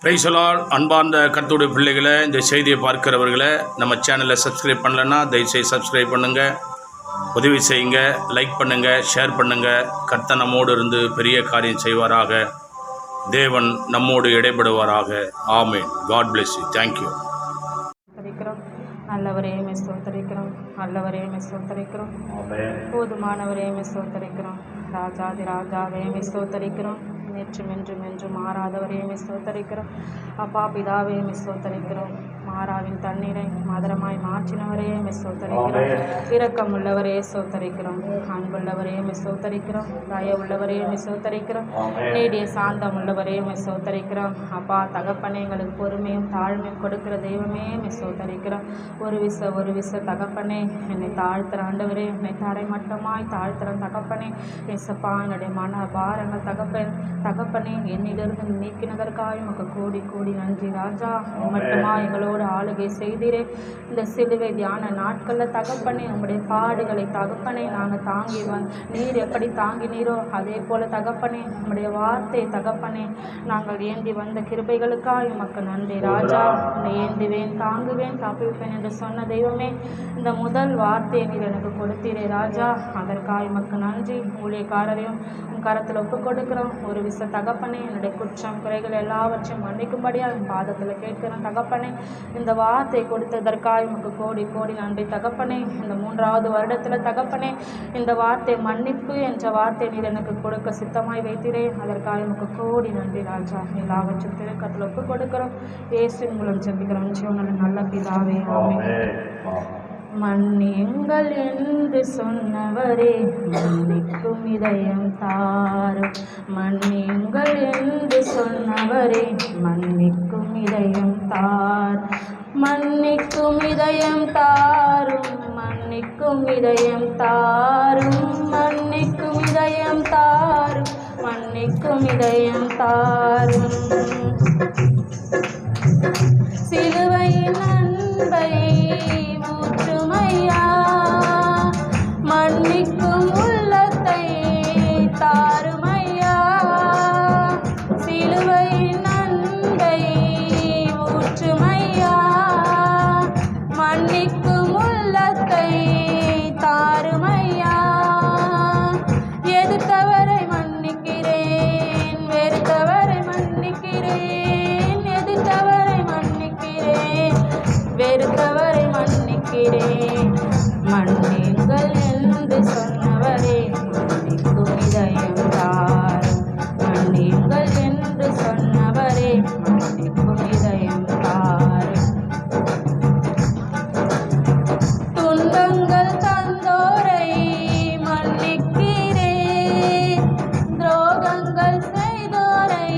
Praise the Lord. அன்பார்ந்த கர்த்தருடைய பிள்ளைகளை, இந்த செய்தியை பார்க்கிறவர்களை, நம்ம சேனலை சப்ஸ்கிரைப் பண்ணலைன்னா தயவுசெய்து சப்ஸ்கிரைப் பண்ணுங்கள், உதவி செய்யுங்க, லைக் பண்ணுங்கள், ஷேர் பண்ணுங்கள். கர்த்தர் நம்மோடு இருந்து பெரிய காரியம் செய்வாராக. தேவன் நம்மோடு இடைபடுவாராக. ஆமென். God bless you. தேங்க்யூ. நல்லவரே ஸ்தோத்திரிக்கிறோம், நல்லவரே ஸ்தோத்திரிக்கிறோம், போதுமானவரே ஸ்தோத்திரிக்கிறோம், ராஜாதி ராஜாவே ஸ்தோத்திரிக்கிறோம், நேற்றும் என்றும் மாறாதவரே ஸ்தோத்திரிக்கிறோம். அப்பா பிதாவே ஸ்தோத்திரிக்கிறோம், மாறாவின் தண்ணீரை மதுரமாய் மாற்றினவரே ஸ்தோத்திரிக்கிறோம், இரக்கமுள்ளவரே ஸ்தோத்திரிக்கிறோம், அன்புள்ளவரே ஸ்தோத்திரிக்கிறோம், தயவுள்ளவரே ஸ்தோத்திரிக்கிறோம், நீடிய சாந்தம் உள்ளவரே ஸ்தோத்திரிக்கிறோம். அப்பா தகப்பனே, எங்களுக்கு பொறுமையும் தாழ்மையும் கொடுக்கிற தெய்வமே ஸ்தோத்திரிக்கிறோம். ஒரு விச தகப்பனே, என்னை தாழ்த்துற ஆண்டவரே, என்னை தரைமட்டமாய் தாழ்த்துற தகப்பனே, எசப்பா என்னுடைய மன பாரங்கள் தகப்பனே என்னிலிருந்து நீக்கினதற்காக உமக்கு கோடி கோடி நன்றி ராஜா. மட்டுமா எங்களோடு ஆளுகை செய்தீரே. இந்த சிலுவை தியான நாட்களில் தகப்பனே, உங்களுடைய பாடுகளை தகப்பனே நாங்கள் தாங்கி நீர் எப்படி தாங்கினீரோ அதே போல தகப்பனே, உங்களுடைய வார்த்தை தகப்பனே நாங்கள் ஏந்தி வந்த கிருபைகளுக்காக உமக்கு நன்றி ராஜா. உன்னை ஏந்துவேன், தாங்குவேன், காப்பிப்பேன் என்று சொன்ன தெய்வமே, இந்த முதல் வார்த்தையை நீர் எனக்கு கொடுத்தீரே ராஜா. அதற்காக உமக்கு நன்றி. ஊழியக்காரரையும் கரத்தில் ஒப்பு கொடுக்கிறோம். ஒரு விச தகப்பனே, என்னுடைய குற்றம் குறைகள் எல்லாவற்றையும் மன்னிக்கும்படியாக என் பாதத்தில் கேட்கிறேன் தகப்பனே. இந்த வார்த்தை கொடுத்ததற்காக உமக்கு கோடி கோடி நன்றி தகப்பனே. இந்த 3வது வருடத்தில் தகப்பனே, இந்த வார்த்தை மன்னிப்பு என்ற வார்த்தை நீர் எனக்கு கொடுக்க சித்தமாய் வைத்தீரே. அதற்காக உமக்கு கோடி நன்றி ராஜா. எல்லாவற்றையும் திருக்கத்தில் ஒப்பு கொடுக்கிறோம். இயேசுவின் மூலம் ஜெபிக்கிறோம் ஜீவனுள்ள நல்ல பிதாவே, ஆமென். மன்னியுங்கள் என்று சொன்னவரே, மன்னிக்கும் இதயம் தாரும். மன்னியுங்கள் என்று சொன்னவரே, மன்னிக்கும் இதயம் தார். மன்னிக்கும் இதயம் தாரும், மன்னிக்கும் இதயம் தாரும், மன்னிக்கும் இதயம் தாரும், மன்னிக்கும் இதயம் தாரும். சிலுவையின் அன்பை மூற்றுமையா, மன்னிக்கும் உள்ளத்தை தாருமையா. சிலுவையின் அன்பை மூற்றுமையா, மன்னிக்கும் உள்ளத்தை தாருமையா. எதிர்த்தவரை மன்னிக்கிறேன், வெறுத்தவரை மன்னிக்கிறேன், எதிர்த்தவரை மன்னிக்கிறேன், வெறுத்தவரை மன்னிக்கிறேன். மன்னியுங்கள் என்று சொன்னவரே, மன்னிக்கும் இதயம் தாரும். மன்னியுங்கள் என்று சொன்னவரே, மன்னிக்கும் இதயம் தாரும். துன்பங்கள் தந்தோரை மன்னிக்கிறேன், துரோகங்கள் செய்தோரை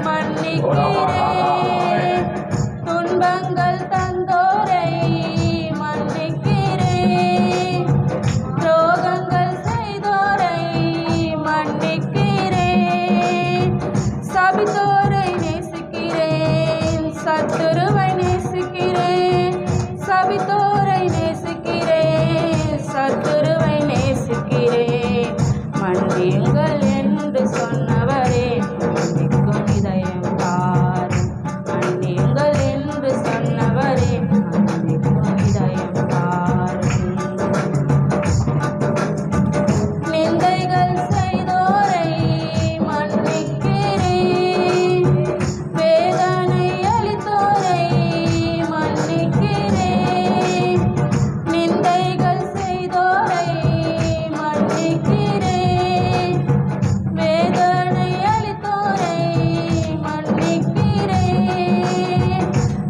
மன்னிக்கிறேன். துன்பங்கள் தந்தோரை மன்னிக்கிறேன், துரோகங்கள் செய்தோரை மன்னிக்கிறேன். சபித்தோரை நேசிக்கிறேன், சத்துருவை நேசிக்கிறேன். சபித்தோரை நேசிக்கிறேன், சத்துருவை நேசிக்கிறேன். மன்னியுங்கள் என்று சொன்னவரே, மன்னிக்கும் இதயம் தாரும். மன்னியுங்கள் என்று சொன்னவரே, மன்னிக்கும் இதயம் தாரும். நிந்தைகள் செய்தோரை மன்னிக்கிறேன், வேதனை அளித்தோரை மன்னிக்கிறேன். நிந்தைகள் செய்தோரை மன்னிக்கிறேன், வேதனை அளித்தோரை மன்னிக்கிறேன்.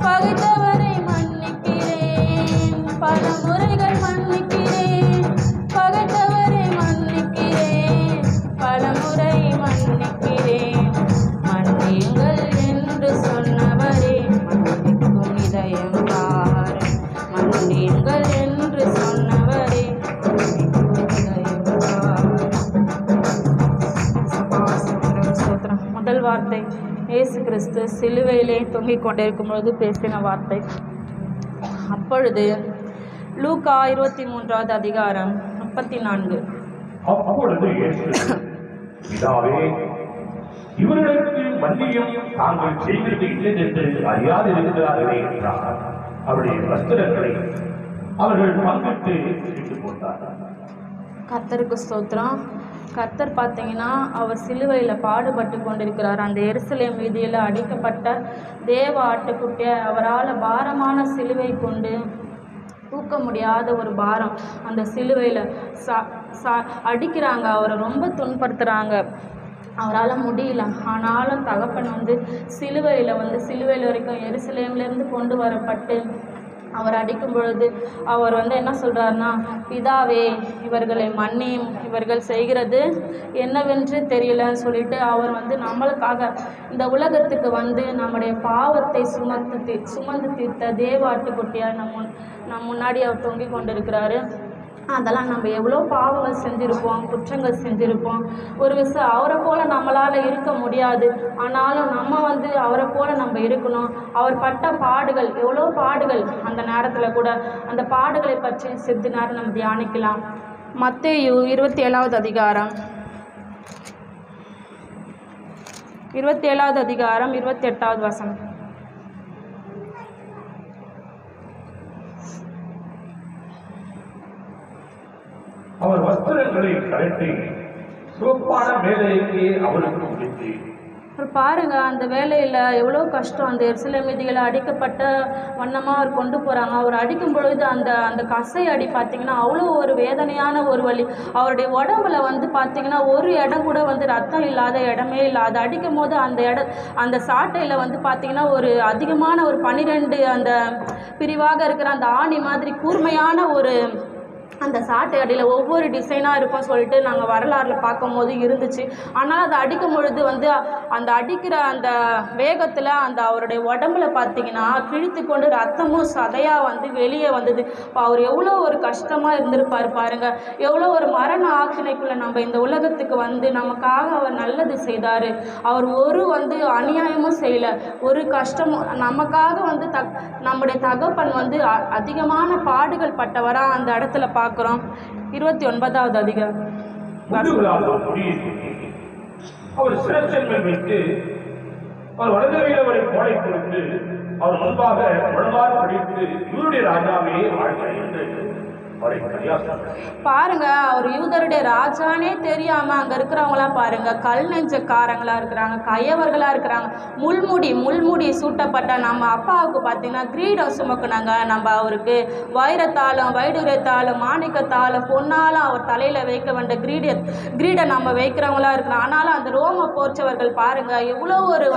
பகைத்தவரை மன்னிக்கிறேன், பல முறைகள் மன்னிக்கிறேன். பகைத்தவரை மன்னிக்கிறேன், பல முறை மன்னிக்கிறேன். மன்னியுங்கள் என்று சொன்னவரே, மன்னிக்கும் இதயம் தாரும். மன்னியுங்கள் என்று சொன்னவரே, மன்னிக்கும் இதயம் தாரும். ஸ்தோத்திரம். முதல் வார்த்தை இயேசு கிறிஸ்து சிலுவையிலே தொங்கிக் கொண்டிருக்கும் பொழுது பேசின வார்த்தை. அப்பொழுது லூக்கா 23வது அதிகாரம் 34. அப்பொழுது இயேசு, பிதாவே, இவர்களுக்கு மன்னியும், தாங்கள் செய்வது இல்லை என்று அறியாது இருக்கிறார்களே என்றார். அவருடைய வஸ்திரங்களை அவர்கள் பங்கிட்டு விட்டு போட்டார்கள். கர்த்தருக்கு ஸ்தோத்திரம். கர்த்தர் பார்த்தீங்கன்னா அவர் சிலுவையில் பாடுபட்டு கொண்டிருக்கிறார். அந்த எருசலேம் வீதியில் அடிக்கப்பட்ட தேவ ஆட்டுக்குட்டியை அவரால் பாரமான சிலுவை கொண்டு தூக்க முடியாத ஒரு பாரம் அந்த சிலுவையில் அடிக்கிறாங்க. அவரை ரொம்ப துன்படுத்துகிறாங்க. அவரால் முடியல. ஆனாலும் தகப்பன் சிலுவையில் வரைக்கும் எருசலேம்லேருந்து கொண்டு வரப்பட்டு அவர் அடிக்கும் பொழுது அவர் என்ன சொல்கிறாருன்னா, பிதாவே இவர்களை மன்னியும், இவர்கள் செய்கிறது என்னவென்று தெரியலன்னு சொல்லிட்டு அவர் நம்மளுக்காக இந்த உலகத்துக்கு நம்முடைய பாவத்தை சுமந்து தீர்த்த தேவாட்டுக்குட்டியார் நம் முன்னாடி அவர் தொங்கிக் கொண்டிருக்கிறாரு. அதெல்லாம் நம்ம எவ்வளோ பாவங்கள் செஞ்சுருப்போம், குற்றங்கள் செஞ்சுருப்போம். ஒரு விஷயம் அவரை போல் நம்மளால் இருக்க முடியாது. ஆனாலும் நம்ம அவரை போல் நம்ம இருக்கணும். அவர் பட்ட பாடுகள், எவ்வளோ பாடுகள் அந்த நேரத்தில் கூட, அந்த பாடுகளை பற்றி சிறிது நேரம் நம்ம தியானிக்கலாம். மத்தேயு 27வது அதிகாரம் 28வது வசனம். அவர் வஸ்திரங்களை கழட்டி சிவப்பான மேலைக்கு அவருக்கு உடுத்தி. பாருங்க, அந்த வேலையில் எவ்வளோ கஷ்டம். அந்த எருசலேம் வீதிகளை அடிக்கப்பட்ட வண்ணமாக அவர் கொண்டு போகிறாங்க. அவர் அடிக்கும் பொழுது அந்த கசை அடி பார்த்திங்கன்னா அவ்வளோ ஒரு வேதனையான ஒரு வலி. அவருடைய உடம்புல பார்த்திங்கன்னா ஒரு இடம் கூட ரத்தம் இல்லாத இடமே இல்லை. அது அடிக்கும் போது அந்த சாட்டையில் பார்த்திங்கன்னா ஒரு அதிகமான ஒரு 12 அந்த பிரிவாக இருக்கிற அந்த ஆணி மாதிரி கூர்மையான ஒரு அந்த சாட்டை அடியில் ஒவ்வொரு டிசைனாக இருக்கும் சொல்லிட்டு நாங்கள் வரலாறில் பார்க்கும் போது இருந்துச்சு. ஆனால் அதை அடிக்கும் பொழுது அந்த அடிக்கிற அந்த வேகத்தில் அவருடைய உடம்புல பார்த்திங்கன்னா கிழித்து கொண்டு ரத்தமும் சதையாக வெளியே வந்தது. இப்போ அவர் எவ்வளோ ஒரு கஷ்டமாக இருந்திருப்பார் பாருங்கள். எவ்வளோ ஒரு மரண ஆக்கினைக்குள்ளே நம்ம இந்த உலகத்துக்கு நமக்காக அவர் நல்லது செய்தார். அவர் ஒரு அநியாயமும் செய்யலை, ஒரு கஷ்டமும் நமக்காக நம்முடைய தகப்பன் அதிகமான பாடுகள் பட்டவராக அந்த இடத்துல பார்க்குறோம். 29வது அதிகாரம். அவர் சிரச்சென்மை வைத்து அவர் வலதுகையில் அவரை கோடை கொடுத்து அவர் முன்பாக முழங்கால் படித்து இவருடைய ராஜாவே வாழ்க்கை என்று பாருங்க, அவர் யூதருடைய ராஜானே தெரியாம அங்க இருக்கிறவங்களாம் பாருங்க கல் நெஞ்சக்காரங்களா இருக்கிறாங்க, கயவர்களா இருக்கிறாங்க. முள்முடி சூட்டப்பட்ட நம்ம அப்பாவுக்கு பார்த்தீங்கன்னா கிரீடம் சுமக்குனாங்க. நம்ம அவருக்கு வைரத்தாலும் வைடூரியத்தாலும் மாணிக்கத்தாலும் பொன்னாலும் அவர் தலையில வைக்க வேண்டிய கிரீடை நம்ம வைக்கிறவங்களா இருக்கிறோம். ஆனாலும் அந்த ரோம போர்ச்சவர்கள் பாருங்க எவ்வளோ ஒரு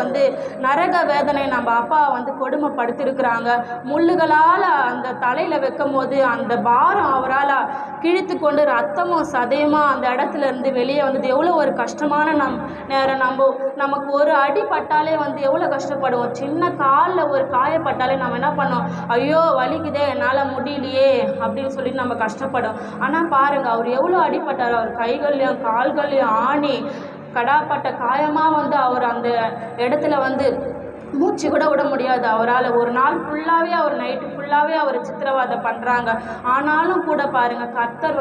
நரக வேதனை நம்ம அப்பா கொடுமைப்படுத்திருக்கிறாங்க. முள்ளுகளால் அந்த தலையில வைக்கும் போது அந்த பாரம் அவரால் கிழித்து கொண்டு ரத்தமும் சதையுமா அந்த இடத்துல இருந்து வெளியே வந்தது. எவ்வளோ ஒரு கஷ்டமான நேரம். நமக்கு ஒரு அடி பட்டாலே எவ்வளோ கஷ்டப்படுவோம். சின்ன காலில் ஒரு காயப்பட்டாலே நம்ம என்ன பண்ணோம், ஐயோ வலிக்குதே என்னால் முடியலையே அப்படின்னு சொல்லிட்டு நம்ம கஷ்டப்படும். ஆனால் பாருங்க, அவர் எவ்வளோ அடிப்பட்டார். அவர் கைகள்லையும் கால்கள்லையும் ஆணி கடாப்பட்ட காயமாக அவர் அந்த இடத்துல மூச்சு கூட விட முடியாது அவரால். ஒரு நாள் ஃபுல்லாகவே அவர் நைட்டு ஃபுல்லாகவே அவர் சித்திரவதை பண்ணுறாங்க. ஆனாலும் கூட பாருங்கள், கர்த்தர்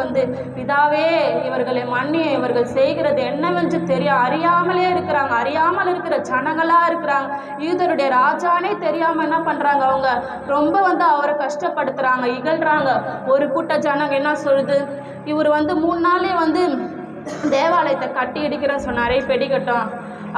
பிதாவே இவர்களை மன்னி, இவர்கள் செய்கிறது என்னவென்று அறியாமலே இருக்கிறாங்க. அறியாமல் இருக்கிற ஜனங்களாக இருக்கிறாங்க. யூதருடைய ராஜானே தெரியாமல் என்ன பண்ணுறாங்க, அவங்க ரொம்ப அவரை கஷ்டப்படுத்துகிறாங்க, இகழ்கிறாங்க. ஒரு கூட்ட ஜனங்க என்ன சொல்லுது, இவர் 3 நாளே தேவாலயத்தை கட்டி இடிக்கிறேன்னு சொன்னாரே, பெடிக்கட்டும்.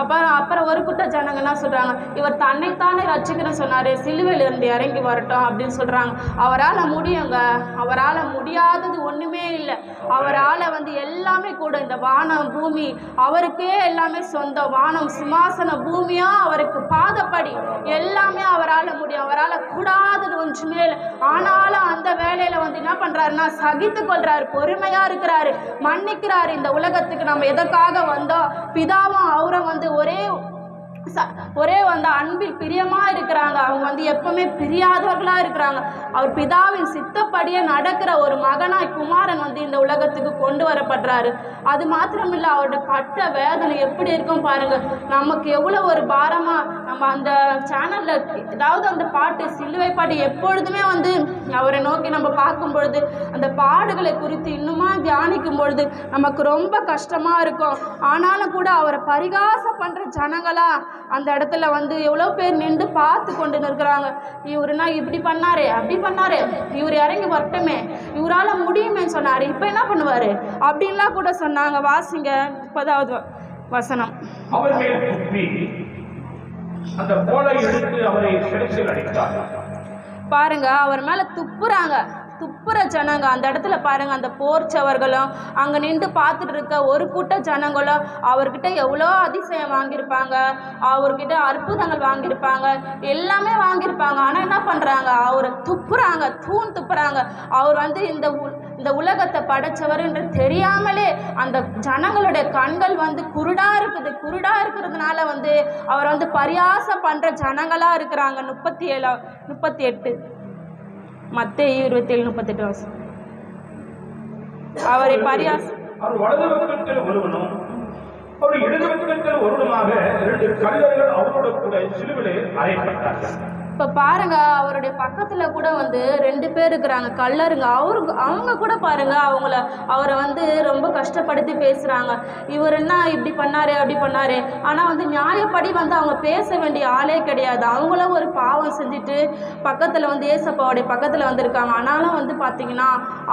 அப்புறம் ஒரு கூட்ட ஜனங்க என்ன சொல்கிறாங்க, இவர் தன்னைத்தானே ரட்சிக்கிறேன்னு சொன்னார், சிலுவையிலிருந்து இறங்கி வரட்டும் அப்படின்னு சொல்கிறாங்க. அவரால் முடியுங்க, அவரால் முடியாதது ஒன்றுமே இல்லை. அவரால் எல்லாமே கூட, இந்த வானம் பூமி அவருக்கே எல்லாமே சொந்தம். வானம் சிம்மாசன பூமியாக அவருக்கு பாதப்படி எல்லாமே அவரால் முடியும். அவரால் கூடாதது ஒன்றுமே இல்லை. ஆனாலும் அந்த வேலையில் என்ன பண்ணுறாருன்னா சகித்து கொள்கிறாரு, பொறுமையாக இருக்கிறாரு, மன்னிக்கிறாரு. இந்த உலகத்துக்கு நம்ம எதற்காக வந்தோம், பிதாவும் அவரை ஒரே அன்பில் பிரியமாக இருக்கிறாங்க. அவங்க எப்பவுமே பிரியாதவர்களாக இருக்கிறாங்க. அவர் பிதாவின் சித்தப்படியே நடக்கிற ஒரு மகனாய் குமாரன் இந்த உலகத்துக்கு கொண்டு வரப்படுறாரு. அது மாத்திரமில்லை, அவருடைய பட்ட வேதனை எப்படி இருக்கும் பாருங்க. நமக்கு எவ்வளோ ஒரு பாரமாக நம்ம அந்த சேனலில் ஏதாவது அந்த பாட்டு சிலுவை பாட்டு எப்பொழுதுமே அவரை நோக்கி நம்ம பார்க்கும் பொழுது அந்த பாடுகளை குறித்து இன்னுமா தியானிக்கும் பொழுது நமக்கு ரொம்ப கஷ்டமாக இருக்கும். ஆனாலும் கூட அவரை பரிகாசம் பண்ணுற ஜனங்களா அந்த இடத்துல வந்து எவ்வளோ பேர் நின்று பார்த்து கொண்டு நிற்கிறாங்க. இவருனா இப்படி பண்ணாரே, அப்படி பண்ணாரே, இவர் இறங்கி வரட்டுமே, இவரால் முடியுமே சொன்னார், இப்போ என்ன பண்ணுவார் அப்படின்லாம் கூட சொன்னாங்க. வாசிங்க 30வது வசனம். அவர் மேல் துப்பி அந்த கோலை எடுத்து அவரை சிறையில் அடைத்தார். பாருங்க, அவர் மேல துப்புற ஜனங்க அந்த இடத்துல பாருங்க. அந்த போர்ச்சவர்களும் அங்கே நின்று பார்த்துட்டு இருக்க ஒரு கூட்ட ஜனங்களும் அவர்கிட்ட எவ்வளோ அதிசயம் வாங்கியிருப்பாங்க, அவர்கிட்ட அற்புதங்கள் வாங்கியிருப்பாங்க, எல்லாமே வாங்கியிருப்பாங்க. ஆனால் என்ன பண்ணுறாங்க, அவரை துப்புறாங்க, துப்புறாங்க. அவர் வந்து இந்த உலகத்தை படைச்சவர் என்று தெரியாமலே அந்த ஜனங்களுடைய கண்கள் வந்து குருடா இருக்கிறதுனால வந்து அவர் வந்து பரியாசம் பண்ற ஜனங்களா இருக்கிறாங்க. 38 மத்தேயு 27:38 அவரை பரியாசம். அவர் வலது பக்கத்தில் ஒருவனும் அவர் இடது பக்கத்தில் ஒருவனுமாக 2 கல்லர்கள் அவரோட கூட சிலுவிலே அறையப்பட்டார்கள். இப்போ பாருங்க, அவருடைய பக்கத்தில் கூட வந்து 2 பேர் இருக்கிறாங்க, கல்லருங்க. அவங்க கூட பாருங்க அவரை வந்து ரொம்ப கஷ்டப்படுத்தி பேசுகிறாங்க. இவர் என்ன இப்படி பண்ணாரு, அப்படி பண்ணாரு. ஆனால் வந்து நியாயப்படி வந்து அவங்க பேச வேண்டிய ஆளே கிடையாது. அவங்களும் ஒரு பாவம் செஞ்சுட்டு பக்கத்தில் வந்து ஏசப்பாவுடைய பக்கத்தில் வந்திருக்காங்க. ஆனாலும் வந்து பார்த்தீங்கன்னா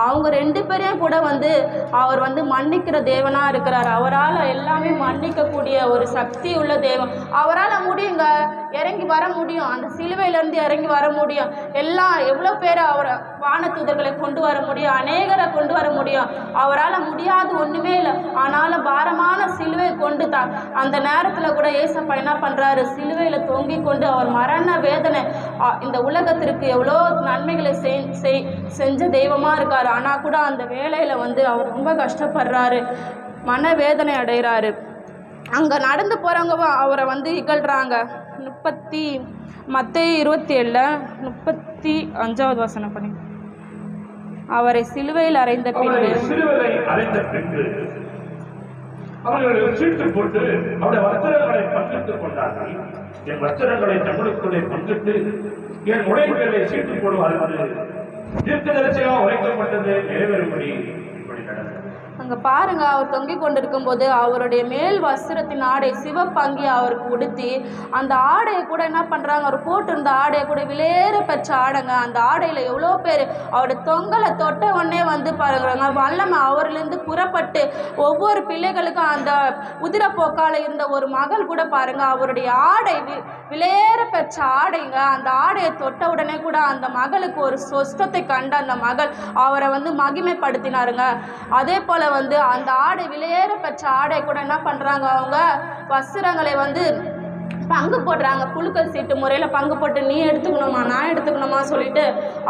அவங்க 2 பேரையும் கூட வந்து அவர் வந்து மன்னிக்கிற தேவனாக இருக்கிறார். அவரால் எல்லாமே மன்னிக்கக்கூடிய ஒரு சக்தி உள்ள தேவன். அவரால் முடியுங்க, இறங்கி வர முடியும், அந்த சிலுவையிலேருந்து இறங்கி வர முடியும். எல்லாம் எவ்வளோ பேர் அவரை வானதூதர்களை கொண்டு வர முடியும், அநேகரை கொண்டு வர முடியும். அவரால் முடியாது ஒன்றுமே இல்லை. ஆனாலும் பாரமான சிலுவை கொண்டு தான் அந்த நேரத்தில் கூட ஏசப்பா என்ன பண்ணுறாரு, சிலுவையில் தொங்கி கொண்டு அவர் மரண வேதனை, இந்த உலகத்திற்கு எவ்வளோ நன்மைகளை செஞ்ச தெய்வமாக இருக்கார். ஆனால் கூட அந்த வேலையில் வந்து அவர் ரொம்ப கஷ்டப்படுறாரு, மனவேதனை அடைகிறாரு. அங்கே நடந்து போகிறவங்க அவரை வந்து இகழ்கிறாங்க. மத்தேயு 27:35 வசனம் பண்ணி. அவரை சிலுவையில் அறைந்த பின்பு அவர்கள் சீட்டு போட்டு அவருடைய வஸ்திரங்களை பங்கிட்டுக் கொண்டார்கள். என் வஸ்திரங்களை தங்களுக்குள்ளே பங்கிட்டு என் உடைகளை சீட்டு போடுவார்கள். தீர்க்கதரிசியாக உரைக்கப்பட்டது நிறைவேறும்படி இப்படி நடந்தது. அங்கே பாருங்க, அவர் தொங்கிக் கொண்டிருக்கும் போது அவருடைய மேல் வஸ்திரத்தின் ஆடை சிவப்பங்கி அவருக்கு உடுத்தி, அந்த ஆடையை கூட என்ன பண்ணுறாங்க, அவர் போட்டிருந்த ஆடையை கூட விலையேற பெற்ற ஆடைங்க. அந்த ஆடையில் எவ்வளோ பேர் அவருடைய தொங்கலை தொட்ட உடனே வந்து பாருங்கிறாங்க வல்லமை அவர்லேருந்து புறப்பட்டு ஒவ்வொரு பிள்ளைகளுக்கும் அந்த உதிரப்போக்கால் இருந்த ஒரு மகள் கூட பாருங்க, அவருடைய ஆடை விலையேற பெற்ற ஆடைங்க. அந்த ஆடையை தொட்ட உடனே கூட அந்த மகளுக்கு ஒரு சொஸ்தத்தை கண்ட அந்த மகள் அவரை வந்து மகிமைப்படுத்தினாருங்க. அதே போல் வந்து அந்த ஆடை விலையேற பெற்ற ஆடை கூட என்ன பண்ணுறாங்க, அவங்க வஸ்திரங்களை வந்து பங்கு போடுறாங்க. குழுக்கள் சீட்டு முறையில் பங்கு போட்டு நீ எடுத்துக்கணுமா, நான் எடுத்துக்கணுமா சொல்லிட்டு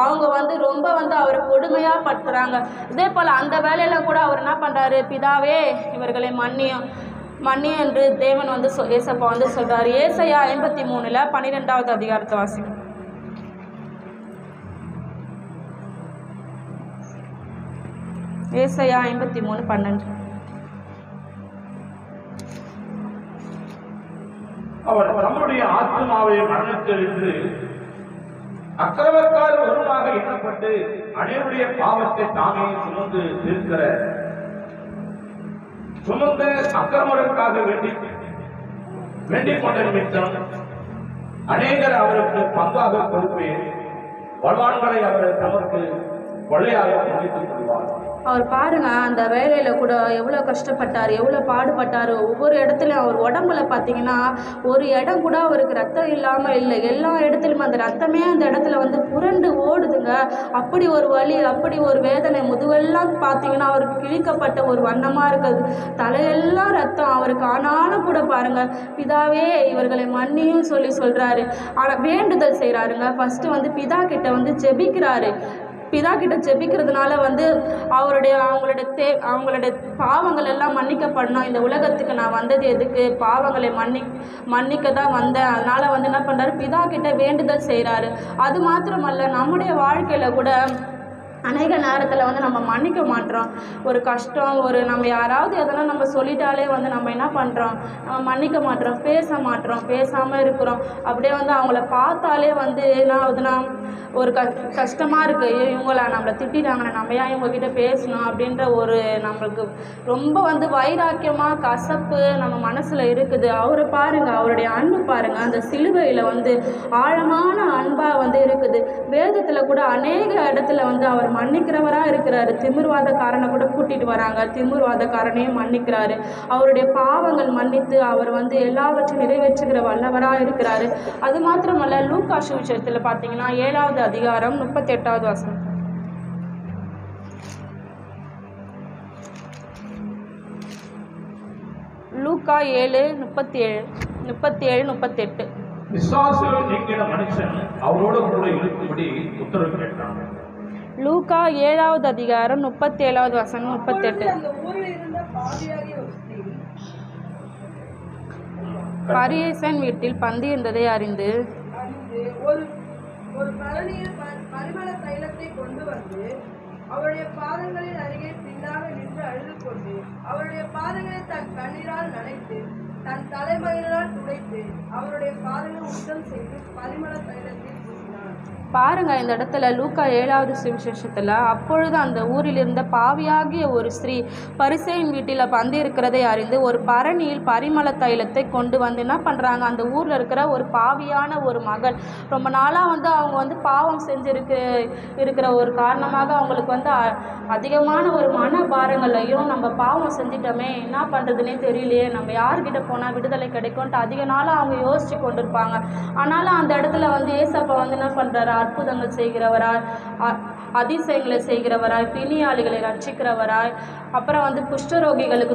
அவங்க வந்து ரொம்ப வந்து அவரை கொடுமையாக படுத்துகிறாங்க. இதே போல் அந்த வேலையில் கூட அவர் என்ன பண்ணுறாரு, பிதாவே இவர்களை மன்னியும் என்று தேவன் வந்து ஏசப்பா வந்து சொல்கிறார். ஏசாயா 53:12 அதிகாரத்தை வாசி. ஏசாயா 53:12. அவர் தம்முடைய ஆத்மாவை மரணத்திலிருந்து அக்கிரமக்காரர் ஒருவனாக எண்ணப்பட்டு அனைவருடைய பாவத்தை தாமே சுமந்து அக்கிரமருக்காக வேண்டிக் கொண்ட நிமித்தம் அநேகர் அவருக்கு பங்காக கொடுப்பேன், பலவான்களை அவர் தமக்கு கொள்ளையாக முடித்துக் கொள்வார். அவர் பாருங்க, அந்த வேலையில் கூட எவ்வளோ கஷ்டப்பட்டார், எவ்வளோ பாடுபட்டார். ஒவ்வொரு இடத்துலையும் அவர் உடம்புல பார்த்தீங்கன்னா ஒரு இடம் கூட அவருக்கு ரத்தம் இல்லாமல் இல்லை. எல்லா இடத்துலையும் அந்த ரத்தமே அந்த இடத்துல வந்து புரண்டு ஓடுதுங்க. அப்படி ஒரு வலி, அப்படி ஒரு வேதனை. முதுவெல்லாம் பார்த்தீங்கன்னா அவருக்கு கிழிக்கப்பட்ட ஒரு வண்ணமாக இருக்குது, தலையெல்லாம் ரத்தம் அவருக்கு. ஆனாலும் கூட பாருங்க, பிதாவே இவர்களை மன்னியும் சொல்கிறாரு. ஆனால் வேண்டுதல் செய்கிறாருங்க. ஃபஸ்ட்டு வந்து பிதா கிட்ட வந்து ஜெபிக்கிறாரு. பிதா கிட்ட ஜெபிக்கிறதுனால வந்து அவங்களுடைய பாவங்கள் எல்லாம் மன்னிக்கப்படணும். இந்த உலகத்துக்கு நான் வந்தது எதுக்கு, பாவங்களை மன்னிக்க தான் வந்தேன். அதனால் வந்து என்ன பண்ணுறாரு, பிதா கிட்ட வேண்டுதல் செய்கிறாரு. அது மாத்திரமல்ல, நம்முடைய வாழ்க்கையில் கூட அநேக நேரத்தில் வந்து நம்ம மன்னிக்க மாட்டோம். ஒரு கஷ்டம், நம்ம யாராவது எதனா நம்ம சொல்லிட்டாலே வந்து நம்ம என்ன பண்ணுறோம், நம்ம மன்னிக்க மாட்டோம், பேசாமல் இருக்கிறோம். அப்படியே வந்து அவங்கள பார்த்தாலே வந்து என்ன ஆகுதுன்னா ஒரு கஷ்டமாக இருக்குது. இவங்கள நம்மளை திட்டிட்டாங்கண்ணே, நம்ம ஏன் இவங்ககிட்ட பேசணும் அப்படின்ற ஒரு நம்மளுக்கு ரொம்ப வந்து வைராக்கியமாக கசப்பு நம்ம மனசில் இருக்குது. அவரை பாருங்கள், அவருடைய அன்பு பாருங்கள், அந்த சிலுவையில் வந்து ஆழமான அன்பாக வந்து இருக்குது. வேதத்தில் கூட அநேக இடத்துல வந்து அவர் மன்னிக்கிறவராக இருக்கிறாரு. திமிர்வாதக்காரனை கூட கூட்டிகிட்டு வராங்க, திமிர்வாதக்காரனையும் மன்னிக்கிறாரு. அவருடைய பாவங்கள் மன்னித்து அவர் வந்து எல்லாவற்றையும் நிறைவேற்றுகிற வல்லவராக இருக்கிறாரு. அது மாத்திரமல்ல, லூக்கா சுவிசேஷத்தில் பார்த்தீங்கன்னா 7வது அதிகாரம் 38வது வசனம். லூக்கா 7:37-38. விசுவாசிகள் நீக்கின மனுஷன் அவரோடு கூட இருக்கும்படி உத்தரவு கேட்டான். லூக்கா 7வது அதிகாரம் 37வது வசனம் 38. பரீசன் வீட்டில் பந்தி இருந்ததை அறிந்து ஒரு பரணியில் பரிமள தைலத்தை கொண்டு வந்து அவருடைய பாதங்களின் அருகே பின்னாக நின்று அழுது கொண்டு அவருடைய பாதங்களை தன் கண்ணீரால் நனைத்து தன் தலைமயிரால் துடைத்து அவருடைய பாதங்களை சுத்தம் செய்து பரிமள தைலத்தை பூசினார். பாருங்க, இந்த இடத்துல லூக்கா 7வது சுவிசேஷத்தில் அப்பொழுது அந்த ஊரில் இருந்த பாவியாகிய ஒரு ஸ்திரீ பரிசேயின் வீட்டில் பந்தி இருக்கிறதை அறிந்து ஒரு பரணியில் பரிமள தைலத்தை கொண்டு வந்து என்ன பண்ணுறாங்க, அந்த ஊரில் இருக்கிற ஒரு பாவியான ஒரு மகள், ரொம்ப நாளாக வந்து அவங்க வந்து பாவம் இருக்கிற ஒரு காரணமாக அவங்களுக்கு வந்து அதிகமான ஒரு மன பாரங்களையும், நம்ம பாவம் செஞ்சிட்டோமே என்ன பண்ணுறதுனே தெரியலையே, நம்ம யார்கிட்ட போனால் விடுதலை கிடைக்கும்ன்ட்டு அதிக நாளாக அவங்க யோசித்து கொண்டிருப்பாங்க. ஆனாலும் அந்த இடத்துல வந்து ஏசப்பா வந்து என்ன பண்ணுறாரு, அற்புதங்கள் செய்கிறவராய், அதிசயங்களை செய்கிறவராய், பிணியாளிகளை ரட்சிக்கிறவராய், அப்புறம் வந்து குஷ்டரோகிகளுக்கு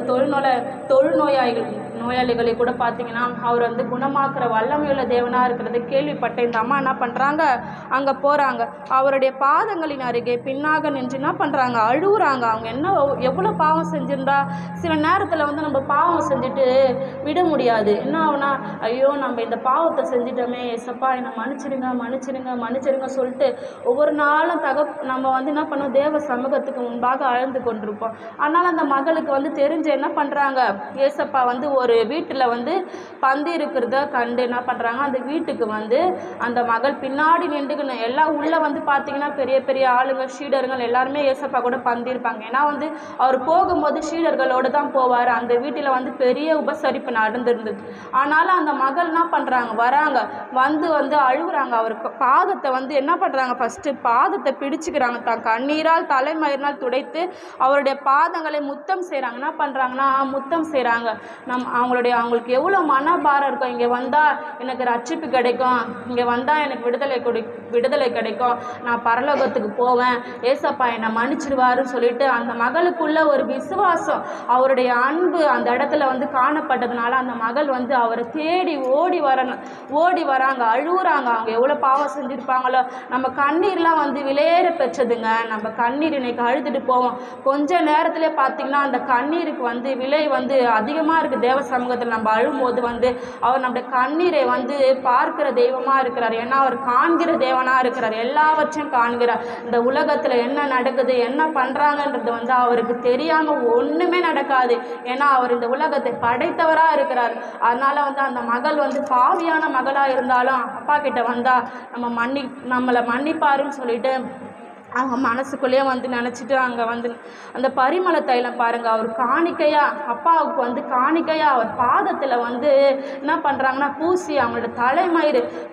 நோயாளிகளை கூட பார்த்தீங்கன்னா அவர் வந்து குணமாக்குற வல்லமையுள்ள தேவனாக இருக்கிறது கேள்விப்பட்ட இந்த அம்மா என்ன பண்ணுறாங்க, அங்கே போகிறாங்க. அவருடைய பாதங்களின் அருகே பின்னாக நின்று என்ன பண்ணுறாங்க, அழுகுறாங்க. அவங்க என்ன எவ்வளோ பாவம் செஞ்சிருந்தா, சில நேரத்தில் வந்து நம்ம பாவம் செஞ்சுட்டு விட முடியாது. என்ன ஆகுனா, ஐயோ நம்ம இந்த பாவத்தை செஞ்சிட்டோமே, ஏசப்பா என்னை மன்னிச்சிருங்க சொல்லிட்டு ஒவ்வொரு நாளும் நம்ம வந்து என்ன பண்ணோம், தேவ சமூகத்துக்கு முன்பாக அழுந்து கொண்டிருப்போம். ஆனால் அந்த மகளுக்கு வந்து தெரிஞ்சு என்ன பண்ணுறாங்க, ஏசப்பா வந்து ஒரு வீட்டில் வந்து பந்தி இருக்கிறத கண்டு என்ன பண்ணுறாங்க, அந்த வீட்டுக்கு வந்து அந்த மகள் பின்னாடி நின்றுக்கணும். எல்லாம் உள்ளே வந்து பார்த்தீங்கன்னா பெரிய பெரிய ஆளுங்க, சீடர்கள் எல்லாருமே ஏசப்பா கூட பந்தி இருப்பாங்க. ஏன்னா வந்து அவர் போகும்போது சீடர்களோடு தான் போவார். அந்த வீட்டில் வந்து பெரிய உபசரிப்பு நடந்திருந்தது. ஆனாலும் அந்த மகள் என்ன பண்ணுறாங்க, வராங்க, வந்து அழுகுறாங்க. அவருக்கு பாதத்தை வந்து என்ன பண்ணுறாங்க, ஃபஸ்ட்டு பாதத்தை பிடிச்சிக்கிறாங்க, தான் கண்ணீரால் தலைமயிரினால் துடைத்து அவருடைய பாதங்களை முத்தம் செய்கிறாங்க. என்ன பண்ணுறாங்கன்னா, முத்தம் செய்கிறாங்க. அவங்களுக்கு எவ்வளோ மனபாரம் இருக்கும், இங்கே வந்தால் எனக்கு ரட்சிப்பு கிடைக்கும், இங்கே வந்தால் எனக்கு விடுதலை கிடைக்கும், நான் பரலோகத்துக்கு போவேன், ஏசப்பா என்னை மன்னிச்சிடுவாருன்னு சொல்லிட்டு அந்த மகளுக்குள்ள ஒரு விசுவாசம், அவருடைய அன்பு அந்த இடத்துல வந்து காணப்பட்டதுனால அந்த மகள் வந்து அவரை தேடி ஓடி வராங்க, அழுகுறாங்க. அவங்க எவ்வளோ பாவம் செஞ்சுருப்பாங்களோ. நம்ம கண்ணீர்லாம் வந்து விலையேற பெற்றதுங்க. நம்ம கண்ணீர் இன்னைக்கு அழுதுட்டு போவோம், கொஞ்ச நேரத்தில் பார்த்திங்கன்னா அந்த கண்ணீருக்கு வந்து விலை வந்து அதிகமாக இருக்குது. தேவ சமூகத்தில் நம்ம அழும்போது வந்து அவர் நம்முடைய கண்ணீரை வந்து பார்க்கிற தெய்வமாக இருக்கிறார். ஏன்னா அவர் காண்கிற தேவனாக இருக்கிறார், எல்லாவற்றையும் காண்கிறார். இந்த உலகத்தில் என்ன நடக்குது, என்ன பண்ணுறாங்கன்றது வந்து அவருக்கு தெரியாமல் ஒன்றுமே நடக்காது. ஏன்னா அவர் இந்த உலகத்தை படைத்தவராக இருக்கிறார். அதனால் வந்து அந்த மகள் வந்து பாவியான மகளாக இருந்தாலும் அப்பா கிட்ட வந்தால் நம்மளை மன்னிப்பாருன்னு சொல்லிட்டு அவங்க மனசுக்குள்ளேயே வந்து நினச்சிட்டு அங்கே வந்து அந்த பரிமள தைலம் பாருங்கள், அவர் காணிக்கையாக அப்பாவுக்கு வந்து காணிக்கையாக அவர் பாதத்தில் வந்து என்ன பண்ணுறாங்கன்னா பூசி அவங்களோட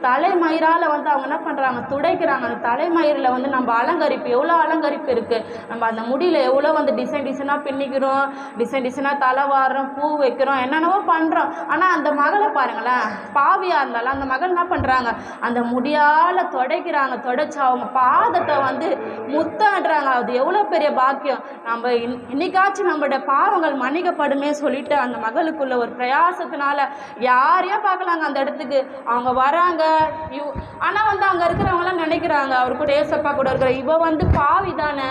தலைமயிரால் வந்து அவங்க என்ன பண்ணுறாங்க, துடைக்கிறாங்க. அந்த தலைமயிரில் வந்து நம்ம அலங்கரிப்பு, எவ்வளோ அலங்கரிப்பு இருக்குது. நம்ம அந்த முடியில் எவ்வளோ வந்து டிசைனாக பின்னிக்கிறோம், டிசைனாக தலை வாடுறோம், பூ வைக்கிறோம், என்னென்னவோ பண்ணுறோம். ஆனால் அந்த மகளை பாருங்களேன், பாவியாக இருந்தாலும் அந்த மகள் என்ன பண்ணுறாங்க, அந்த முடியால் துடைக்கிறாங்க. துடைச்சி அவங்க பாதத்தை வந்து முத்தாடுறாங்க. அது எவ்வளோ பெரிய பாக்கியம். நம்ம இன்னைக்காச்சும் நம்மளுடைய பாவங்கள் மன்னிக்கப்படுமே சொல்லிட்டு அந்த மகளுக்குள்ள ஒரு பிரயாசத்தினால யாரையா பார்க்கலாங்க அந்த இடத்துக்கு அவங்க வராங்க. ஆனால் வந்து அங்கே இருக்கிறவங்களாம் நினைக்கிறாங்க, அவர் கூட ஏசப்பா கூட இருக்கிற இவ வந்து பாவி தானே,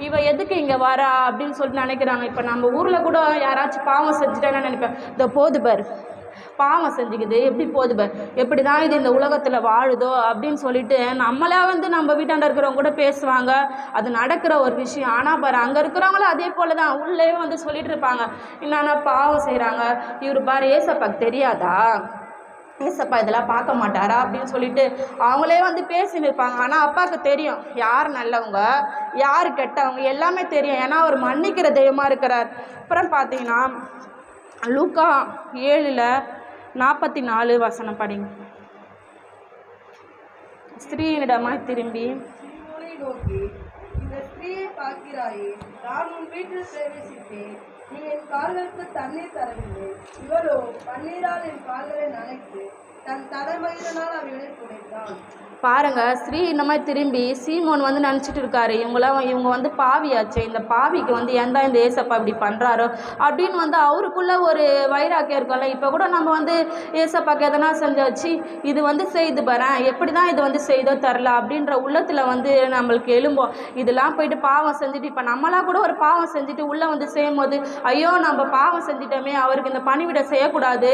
இவ எதுக்கு இங்கே வரா அப்படின்னு சொல்லிட்டு நினைக்கிறாங்க. இப்போ நம்ம ஊரில் கூட யாராச்சும் பாவம் செஞ்சுட்டான்னு நினைப்பேன், இந்த போது பாரு பாவம் செஞ்சுக்குது, எப்படி போதுப, எப்படி தான் இது இந்த உலகத்தில் வாழுதோ அப்படின்னு சொல்லிட்டு நம்மளே வந்து நம்ம வீட்டாண்ட இருக்கிறவங்க கூட பேசுவாங்க. அது நடக்கிற ஒரு விஷயம். ஆனால் பாரு அங்கே இருக்கிறவங்களும் அதே போல் தான் உள்ளே வந்து சொல்லிட்டு இருப்பாங்க, என்னன்னா பாவம் செய்கிறாங்க, இவர் பாரு ஏசப்பாக்கு தெரியாதா, ஏசப்பா இதெல்லாம் பார்க்க மாட்டாரா அப்படின்னு சொல்லிட்டு அவங்களே வந்து பேசின்னு இருப்பாங்க. ஆனால் அப்பாவுக்கு தெரியும் யார் நல்லவங்க யார் கெட்டவங்க எல்லாமே தெரியும். ஏன்னா அவர் மன்னிக்கிற தெய்வமாக இருக்கிறார். அப்புறம் பார்த்தீங்கன்னா லூக்கா 7:44 படிங்க. ஸ்திரீயினிடமாய் திரும்பி சீமோனை நோக்கி, இந்த ஸ்திரீயை பார்க்கிறாயே, நான் உன் வீட்டில் பிரவேசித்தேன், நீ என் கால்களுக்கு தண்ணீர் தரவில்லை, இவளோ பன்னீரால் என் கால்களை நனைத்து தன் தலைமயிரினால் அவைகளை துடைத்தான். பாருங்க, ஸ்ரீ இந்த மாதிரி திரும்பி சீமோன் வந்து நினச்சிட்டு இருக்காரு, இவங்க வந்து பாவியாச்சு, இந்த பாவிக்கு வந்து ஏன்தான் இந்த ஏசப்பா இப்படி பண்ணுறாரோ அப்படின்னு வந்து அவருக்குள்ள ஒரு வைராக்கியம் இருக்கும்ல. இப்போ கூட நம்ம வந்து ஏசப்பாக்கு எதனா செஞ்சாச்சு, இது வந்து செய்து பாரேன், எப்படி தான் இது வந்து செய்தோ தரல அப்படின்ற உள்ளத்தில் வந்து நம்மளுக்கு எழும்போம். இதெல்லாம் போயிட்டு பாவம் செஞ்சுட்டு இப்போ நம்மளாம் கூட ஒரு பாவம் செஞ்சுட்டு உள்ளே வந்து செய்யும் போது ஐயோ நம்ம பாவம் செஞ்சிட்டோமே, அவருக்கு இந்த பணிவிட செய்யக்கூடாது,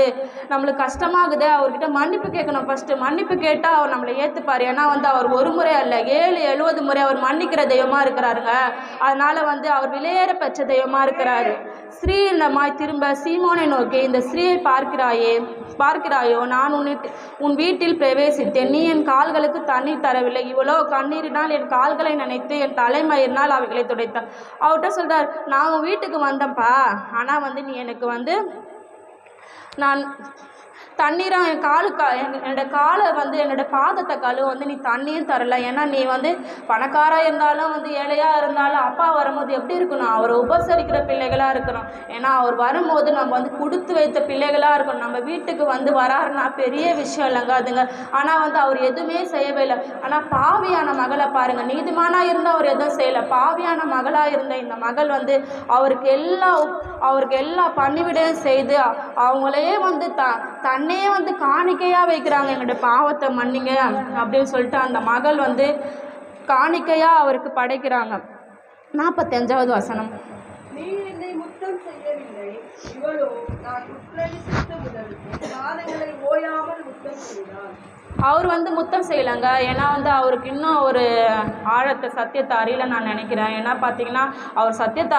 நம்மளுக்கு கஷ்டமாகுது, அவர்கிட்ட மன்னிப்பு கேட்கணும். ஃபஸ்ட்டு மன்னிப்பு கேட்டால் அவர் நம்மளை ஏற்றுப்பார். ஏன்னா வந்து அவர் ஒரு முறை அல்ல 70 முறை அவர் மன்னிக்கிற தெய்வமாக இருக்கிறாருங்க. அதனால வந்து அவர் விலையேற பெற்ற தெய்வமாக இருக்கிறாரு. ஸ்ரீ இந்த மாதிரி திரும்ப சீமோனை நோக்கி, இந்த ஸ்ரீயை பார்க்கிறாயோ, நான் உன் வீட்டில் பிரவேசித்தேன், நீ என் கால்களுக்கு தண்ணீர் தரவில்லை, இவ்வளோ கண்ணீரினால் என் கால்களை நினைத்து என் தலைமயிரினால் அவைகளை துடைத்தான். அவர்கிட்ட சொல்கிறார், நான் உன் வீட்டுக்கு வந்தேன்ப்பா, ஆனால் வந்து நீ எனக்கு வந்து நான் தண்ணீரை என் என்னோட காலை வந்து என்னோட பாதத்தை கழுவ வந்து நீ தண்ணீர் தரல. ஏன்னா நீ வந்து பணக்காராக இருந்தாலும் வந்து ஏழையாக இருந்தாலும் அப்பா வரும்போது எப்படி இருக்கணும், அவரை உபசரிக்கிற பிள்ளைகளாக இருக்கணும். ஏன்னா அவர் வரும்போது நம்ம வந்து கொடுத்து வைத்த பிள்ளைகளாக இருக்கணும். நம்ம வீட்டுக்கு வந்து வராருன்னா பெரிய விஷயம் இல்லைங்க அதுங்க. ஆனால் வந்து அவர் எதுவுமே செய்யவே இல்லை. ஆனால் பாவியான மகளை பாருங்கள், நீதிமானாக இருந்தால் அவர் எதுவும் செய்யலை. பாவியான மகளாக இருந்த இந்த மகள் வந்து அவருக்கு எல்லா பணிவிடையும் செய்து அவங்களே வந்து தன்னே வந்து காணிக்கையாக வைக்கிறாங்க, எங்களுடைய பாவத்தை மன்னிங்க அப்படின்னு சொல்லிட்டு அந்த மகள் வந்து காணிக்கையாக அவருக்கு படைக்கிறாங்க. 45வது வசனம். நீ என்னை முத்தம் செய்யவில்லை, இவளோ நான் உட்பிரவேசித்த முதல் பாதங்களை ஓயாமல் முத்தம் செய்தாள். அவர் வந்து முத்தம் செய்யலைங்க. ஏன்னா வந்து அவருக்கு இன்னும் ஒரு ஆழத்தை சத்தியத்தை அறியல நான் நினைக்கிறேன். ஏன்னா பார்த்தீங்கன்னா அவர் சத்தியத்தை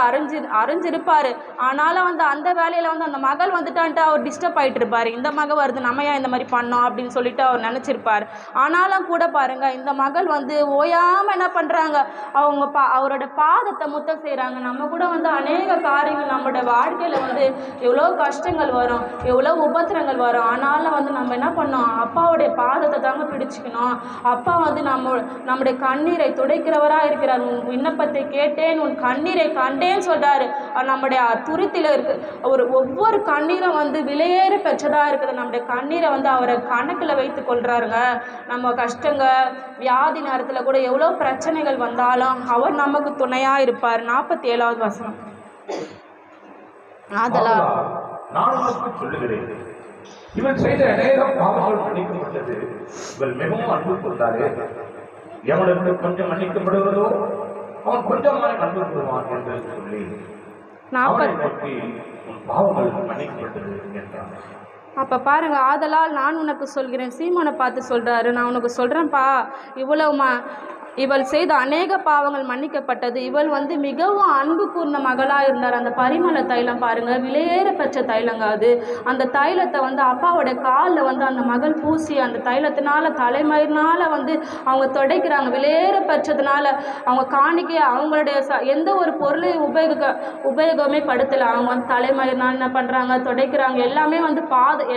அறிஞ்சிருப்பார். ஆனாலும் வந்து அந்த வேலையில் வந்து அந்த மகள் வந்துட்டான்ட்டு அவர் டிஸ்டர்ப் ஆகிட்டு இருப்பார். இந்த மகள் வருது, நம்ம ஏன் இந்த மாதிரி பண்ணோம் அப்படின்னு சொல்லிட்டு அவர் நினச்சிருப்பார். ஆனாலும் கூட பாருங்கள், இந்த மகள் வந்து ஓயாமல் என்ன பண்ணுறாங்க, அவரோட பாதத்தை முத்தம் செய்கிறாங்க. நம்ம கூட வந்து அநேக காரியங்கள் நம்மளோட வாழ்க்கையில் வந்து எவ்வளோ கஷ்டங்கள் வரும், எவ்வளோ உபத்திரங்கள் வரும். ஆனாலும் வந்து நம்ம என்ன பண்ணோம், அப்பாவுடைய பாதத்தை தாங்க பிடிச்சிக்கணும். அப்பா வந்து நம்முடைய கண்ணீரை துடைக்கிறவராக இருக்கிறார். உன் விண்ணப்பத்தை கேட்டேன், உன் கண்ணீரை கண்டேன்னு சொல்கிறாரு. நம்முடைய துருத்தியில் இருக்கு ஒவ்வொரு கண்ணீரும் வந்து விலையேற பெற்றதாக இருக்குது. நம்முடைய கண்ணீரை வந்து அவரை கணக்கில் வைத்து கொள்கிறாருங்க. நம்ம கஷ்டங்க வியாதி நேரத்தில் கூட எவ்வளோ பிரச்சனைகள் வந்தாலும் அவர் நமக்கு துணையாக இருப்பார். 47வது வசனம். அதெல்லாம் நான் உனக்கு சொல்லுகிறேன், இவன் செய்த அநேக பாவங்கள் மன்னிக்கப்பட்டது, இவள் மிகவும் அன்பு கொண்டாரே, எவனுக்கு கொஞ்சம் மன்னிக்கப்படுவதோ அவன் கொஞ்சமாய் அன்பு கொள்வான் என்று சொல்லி அவனை நோக்கி உன் பாவங்கள் மன்னிக்கப்பட்டது என்றான். அப்போ பாருங்கள், ஆதலால் நான் உனக்கு சொல்கிறேன், சீமோனை பார்த்து சொல்கிறாரு, நான் உனக்கு சொல்கிறேன்ப்பா, இவள் செய்த அநேக பாவங்கள் மன்னிக்கப்பட்டது. இவள் வந்து மிகவும் அன்பு கூர்ந்த மகளாக இருந்தார். அந்த பரிமள தைலம் பாருங்கள், விலையேற பெற்ற தைலங்க அது. அந்த தைலத்தை வந்து அப்பாவோட காலில் வந்து அந்த மகள் பூசி அந்த தைலத்தினால தலைமயிரினால் வந்து அவங்க துடைக்கிறாங்க. விலையேற பெற்றதுனால அவங்க காணிக்கை அவங்களுடைய எந்த ஒரு பொருளையும் உபயோகமே படுத்தலை. அவங்க வந்து தலைமயிரினால் என்ன பண்ணுறாங்க, துடைக்கிறாங்க. எல்லாமே வந்து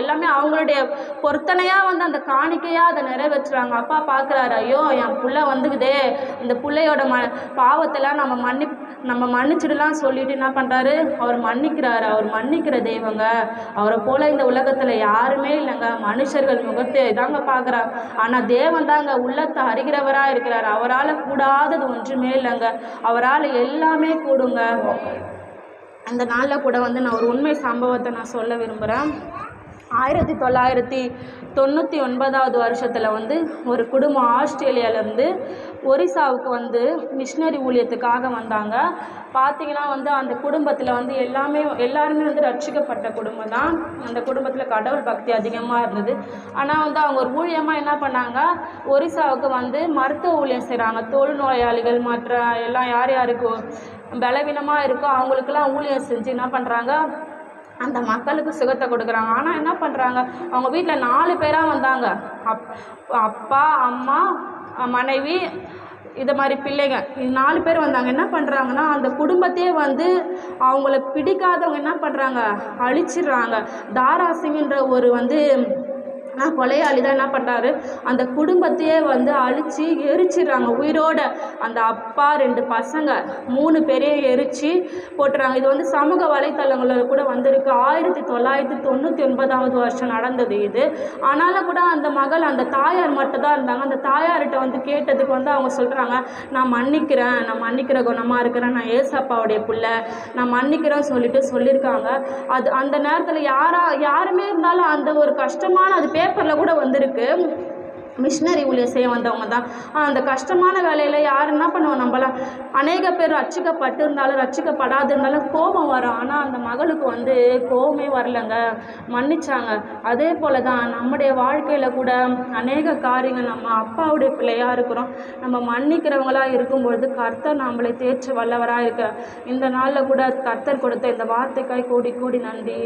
எல்லாமே அவங்களுடைய பொருத்தனையாக வந்து அந்த காணிக்கையாக அதை நிறைவேற்றுறாங்க. அப்பா பார்க்குறாரு, ஐயோ என் புள்ள வந்துக்குதே, இந்த பிள்ளையோட பாவத்தெல்லாம் நம்ம மன்னிச்சிடலாம் சொல்லிட்டு என்ன பண்ணுறாரு, அவர் மன்னிக்கிறாரு. அவர் மன்னிக்கிற தெய்வங்க. அவரை போல இந்த உலகத்தில் யாருமே இல்லைங்க. மனுஷர்கள் முகத்தை தாங்க பார்க்குறாங்க, ஆனால் தேவன் தாங்க உள்ளத்தை அறிகிறவராக இருக்கிறார். அவரால் கூடாதது ஒன்றுமே இல்லைங்க. அவரால் எல்லாமே கூடுங்க. அந்த நாளில் கூட வந்து நான் ஒரு உண்மை சம்பவத்தை நான் சொல்ல விரும்புகிறேன். 1999வது வருஷத்தில் வந்து ஒரு குடும்பம் ஆஸ்திரேலியாவிலேருந்து ஒரிசாவுக்கு வந்து மிஷினரி ஊழியத்துக்காக வந்தாங்க. பார்த்திங்கன்னா வந்து அந்த குடும்பத்தில் வந்து எல்லாருமே வந்து ரட்சிக்கப்பட்ட குடும்பம் தான். அந்த குடும்பத்தில் கடவுள் பக்தி அதிகமாக இருந்தது. ஆனால் வந்து அவங்க ஒரு ஊழியமாக என்ன பண்ணாங்க, ஒரிசாவுக்கு வந்து மருத்துவ ஊழியம் செய்கிறாங்க. தொழுநோயாளிகள் மற்ற எல்லாம் யார் யாருக்கு பலவீனமாக இருக்கோ அவங்களுக்கெல்லாம் ஊழியம் செஞ்சு என்ன பண்ணுறாங்க, அந்த மக்களுக்கு சுகத்தை கொடுக்குறாங்க. ஆனால் என்ன பண்ணுறாங்க, அவங்க வீட்டில் 4 பேராக வந்தாங்க. அப்பா, அம்மா, மனைவி, இது மாதிரி பிள்ளைங்க, 4 பேர் வந்தாங்க. என்ன பண்ணுறாங்கன்னா, அந்த குடும்பத்தையே வந்து அவங்கள பிடிக்காதவங்க என்ன பண்ணுறாங்க, அழிச்சிடுறாங்க. தாராசிங்கிற ஒரு கொலையாளி தான் என்ன பண்ணுறாரு, அந்த குடும்பத்தையே அழித்து எரிச்சிடுறாங்க உயிரோட. அந்த அப்பா, 2 பசங்க, 3 பேரையும் எரித்து போட்டுறாங்க. இது சமூக வலைத்தளங்களில் கூட வந்திருக்கு. 1999 வருஷம் நடந்தது இது. ஆனாலும் கூட அந்த மகள், அந்த தாயார் மட்டும் தான் இருந்தாங்க. அந்த தாயார்கிட்ட கேட்டதுக்கு அவங்க சொல்கிறாங்க, நான் மன்னிக்கிற குணமாக இருக்கிறேன், நான் ஏசப்பாவுடைய பிள்ளை, நான் மன்னிக்கிறேன்னு சொல்லியிருக்காங்க. அது அந்த நேரத்தில் யாருமே இருந்தாலும் அந்த ஒரு கஷ்டமான, அது பேப்பரில் கூட வந்திருக்கு, மிஷினரி ஊழியர் செய்ய வந்தவங்க தான். அந்த கஷ்டமான வேலையில் யார் என்ன பண்ணுவோம், நம்மளாம் அநேக பேர் ரட்சிக்கப்பட்டு இருந்தாலும் ரட்சிக்கப்படாது இருந்தாலும் கோபம் வரும். ஆனால் அந்த மகளுக்கு கோபமே வரலைங்க, மன்னிச்சாங்க. அதே போல் தான் நம்முடைய வாழ்க்கையில் கூட அநேக காரியங்கள், நம்ம அப்பாவுடைய பிள்ளையாக இருக்கிறோம், நம்ம மன்னிக்கிறவங்களாக இருக்கும்பொழுது கர்த்தர் நம்மளை தேற்ற வல்லவராக இருக்கிறார். இந்த நாளில் கூட கர்த்தர் கொடுத்த இந்த வார்த்தைக்காய் கோடி கோடி நன்றி.